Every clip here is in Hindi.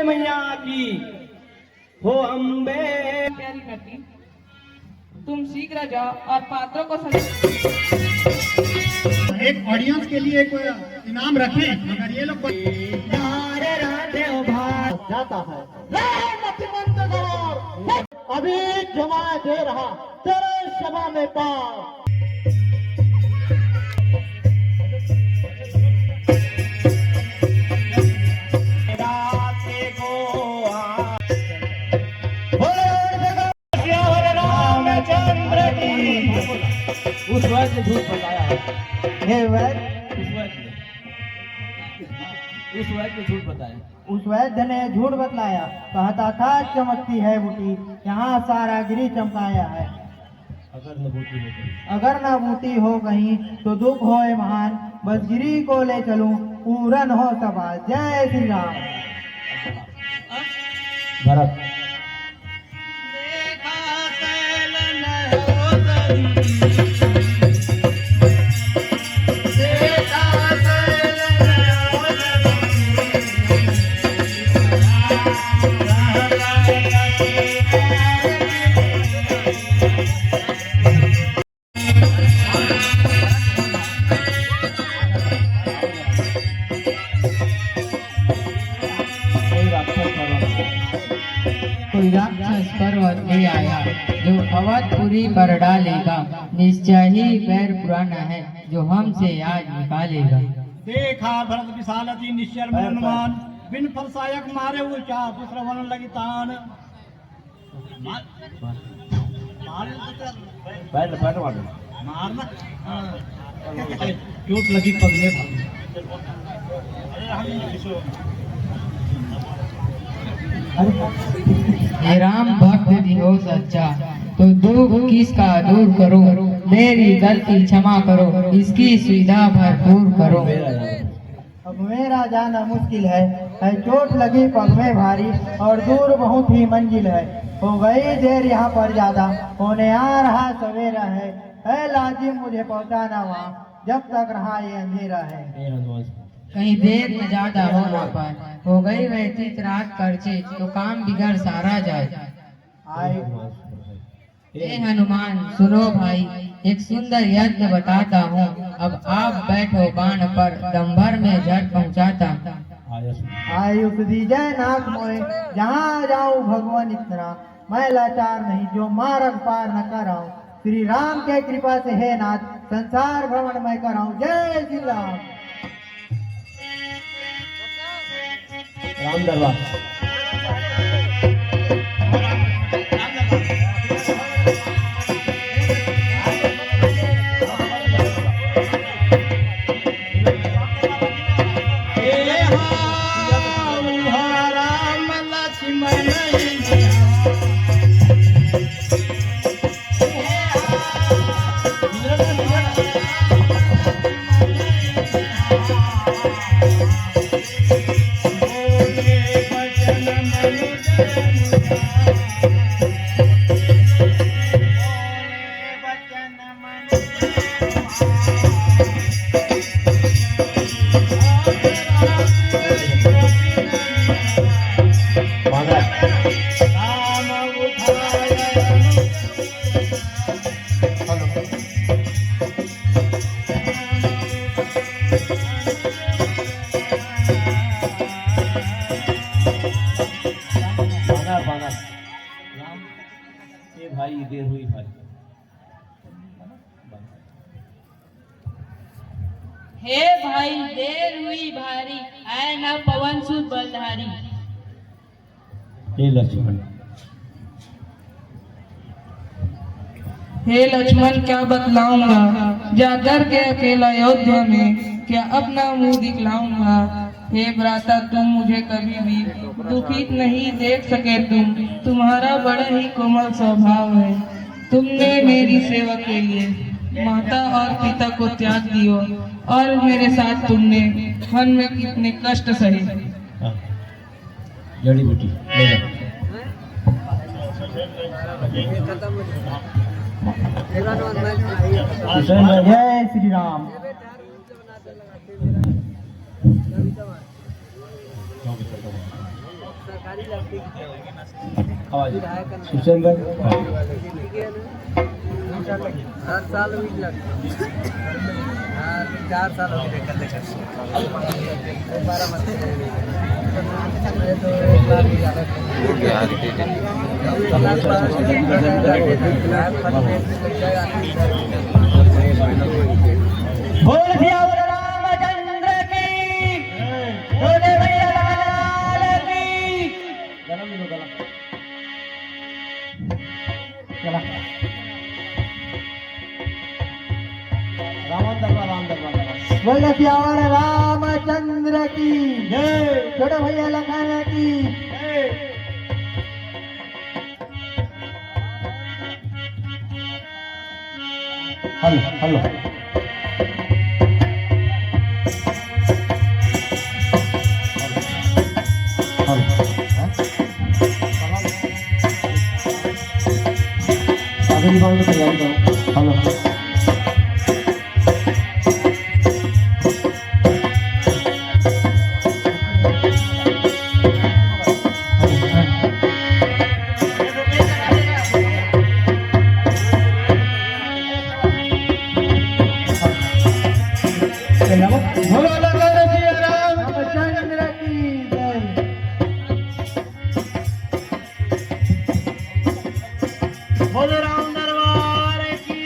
मैया की हो अम्बे। प्यारी नटी, तुम शीघ्र जाओ और पात्रों को एक ऑडियंस के लिए एक इनाम रखें। अगर ये लोग जाता है अभी जमा दे रहा तेरे सभा में पाँव। उस वैद्य ने झूठ बताया है। उस वैद्य ने झूठ बताया। उस वैद्य ने झूठ बतलाया, कहता था चमकती है बूटी, यहाँ सारा गिरी चमकाया है। अगर न बूटी हो कहीं तो दुख होए महान, बस गिरी को ले चलूं पूरन हो सभा। जय श्री राम। भरत कोई राक्षस पर्वत ले आया जो अवधपुरी पर डालेगा, निश्चय ही बैर पुराना है जो हमसे आज निकालेगा। देखा भरत विशालती निश्चल में अनुमान, बिन फल सायक मारे ऊंचा श्रवण लगी तान। मारना चोट लगी पगले। हे राम भक्त दिहो सच्चा, तो दुख किसका दूर करो, मेरी गलती क्षमा करो, इसकी सुविधा भरपूर करो। अब मेरा जाना मुश्किल है चोट लगी पग में भारी, और दूर बहुत ही मंजिल है, हो गई देर यहाँ पर ज्यादा, होने आ रहा सवेरा है लाजिम मुझे पहुँचाना वहाँ, जब तक रहा ये अंधेरा है। कहीं देर न ज्यादा हो ना पाए, हो गई व्यतीत रात करचे, तो काम बिगड़ सारा जाए। हे हनुमान सुनो भाई, एक सुंदर यज्ञ बताता हूँ, अब आप बैठो बाण पर, दंभर में झट पहुँचाता। आयुष दीजय नाथ मोए, जहाँ जाऊँ भगवान इतना, मैं लाचार नहीं जो मार्ग पार न कराऊं, श्री राम के कृपा से हे नाथ संसार भ्रमण मैं कराऊं। जय श्री राम। राम दरबार भाई देर हुई भाई। हे भाई देर हुई भारी, आए न पवन सुत बलधारी। हे लक्ष्मण, हे लक्ष्मण क्या बतलाऊंगा, जाकर के अकेला अयोध्या में क्या अपना मुंह दिखलाऊंगा। हे भ्राता तुम मुझे कभी भी दुखित नहीं देख सके, तुम्हारा बड़ा ही कोमल स्वभाव है। तुमने मेरी सेवा के लिए माता और पिता को त्याग दियो, और मेरे साथ तुमने मन में कितने कष्ट सहे। जड़ी बूटी जय श्री राम। आवाज सुचन भाई हर साल भी लगता 4 साल हो गए करते करते 12 मत तो 1 लाख भी ज्यादा बोल सियावर रामचंद्र की बोले भैया लाल की गलम लो गलम चला राम दरबार बोले सियावर रामचंद्र की जय छोटे भैया लखन की जय हेलो हेलो अभी निकाल के तैयारी करो हेलो बोलो लखन सिया रामचंद्र की जय बोलो राम दरबार की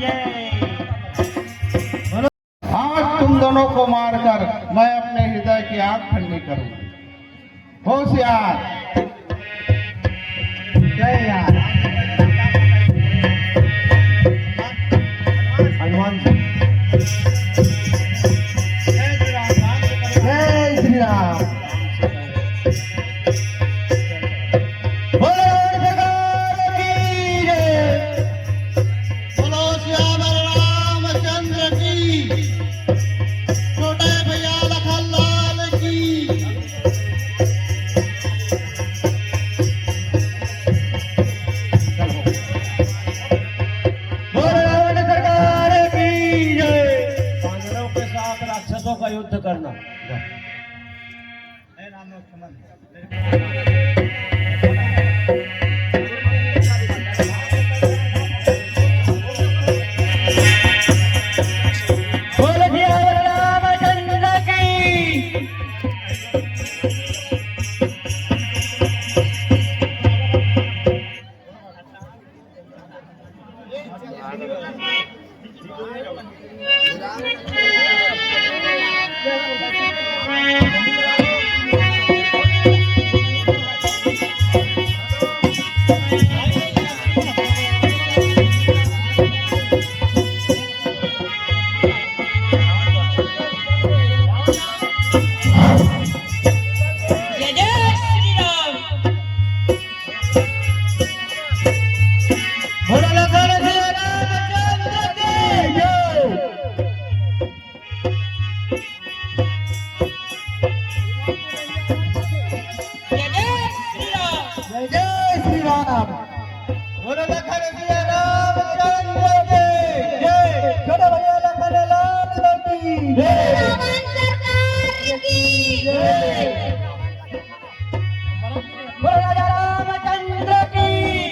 जय आज तुम दोनों को मारकर मैं अपने हृदय की आग ठंडी करूंगी। होशियार जय यार हनुमान जय श्री राम बोलो सरकार की जय बोलो श्यामल रामचंद्र की छोटे भैया लखन लाल की बोलो रावण सरकार की जय पांडवों के साथ राक्षसों का युद्ध करना बोलो सियावर रामचंद्र की बोलो लखन सिया रामचंद्र की जय जय जय श्री राम बोलो लखन सिया रामचंद्र की जय छोटे भैया लखन लाल की जय जय बोलो राजा रामचंद्र की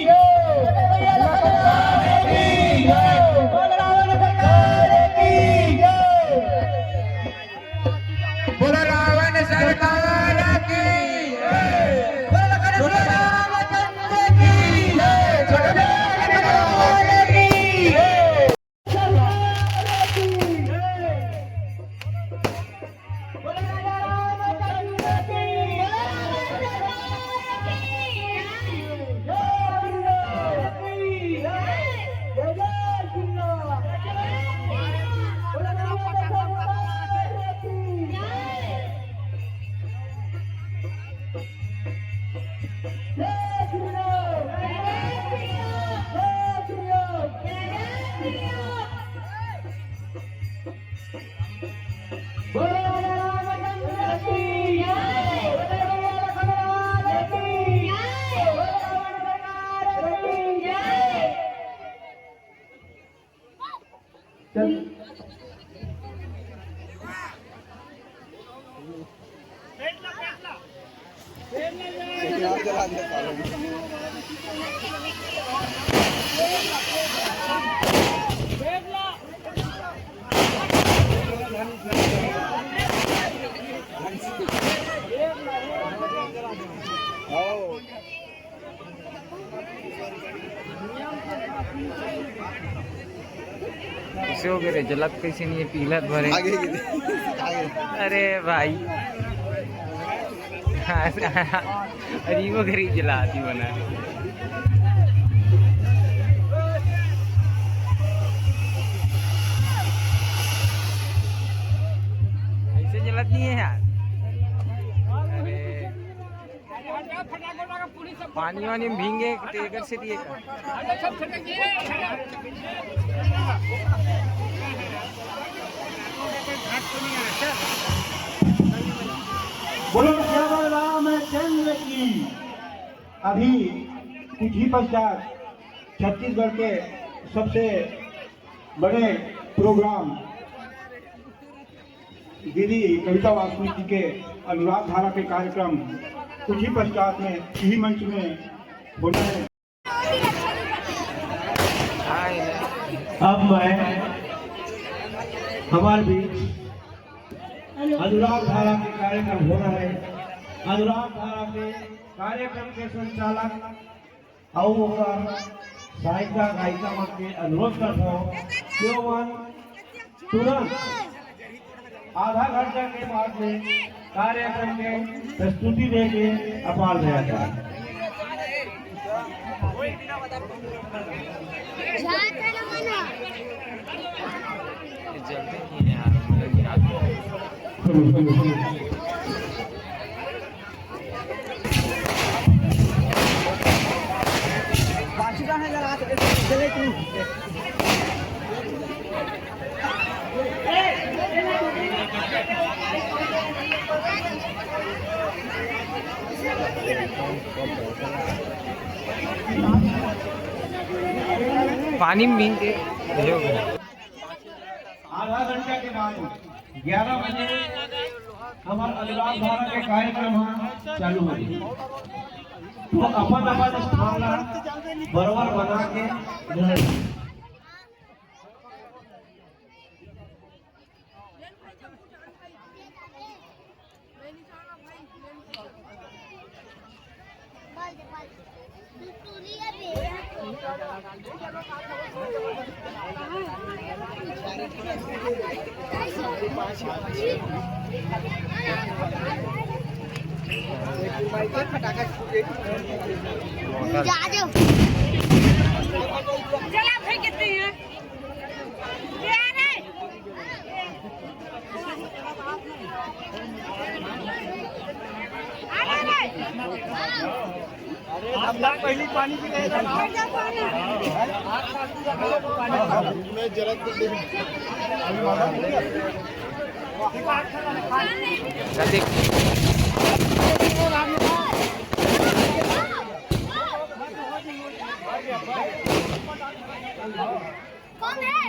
जय छोटे भैया लखन लाल की जय बोलो रावण सरकार की जय बोलो रावण सरकार की जय बोलो लखन सिया रामचंद्र की जय छोटे भैया कैसे हो गए जलत कैसे नहीं है पीलत भरे अरे भाई अरे वो घरी जलाती बना ऐसे जलत नहीं है यार। अरे पानी वानी में भींगे तो एक से दिए बोलो जय रामचंद्र की। अभी कुछ ही पश्चात छत्तीसगढ़ के सबसे बड़े प्रोग्राम दीदी कविता वासुकी के अनुराग धारा के कार्यक्रम कुछ ही पश्चात में यही मंच में होना है। अब मैं हमारे बीच अनुराग धारा के कार्यक्रम हो रहा है। अनुराग धारा के कार्यक्रम के संचालक और साहित्य गायिका मन के अनुरोध करता हूँ तुरंत आधा घंटा के बाद में कार्यक्रम के प्रस्तुति देके अपार दिया जाए। पानी में भींग के आधा घंटा के बाद 11 बजे हमारा अनुराग धारा के कार्यक्रम चालू हो गए। तो अपन अपन स्थान बराबर बना के रहे। चला भाई कितने हैं पहली पानी पी गए कौन है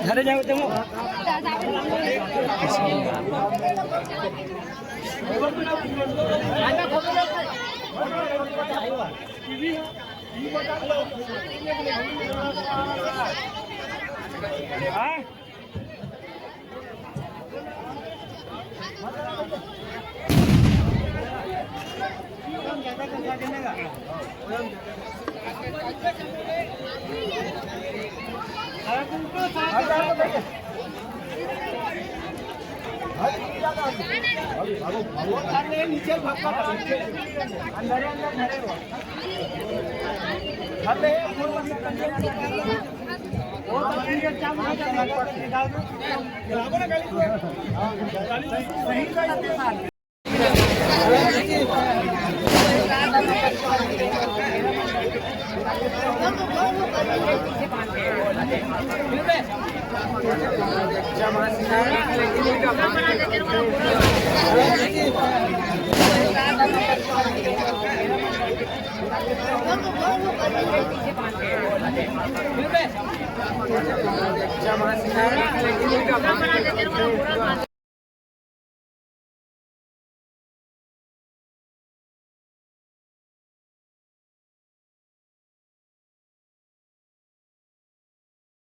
घरे जाओ तुम जमा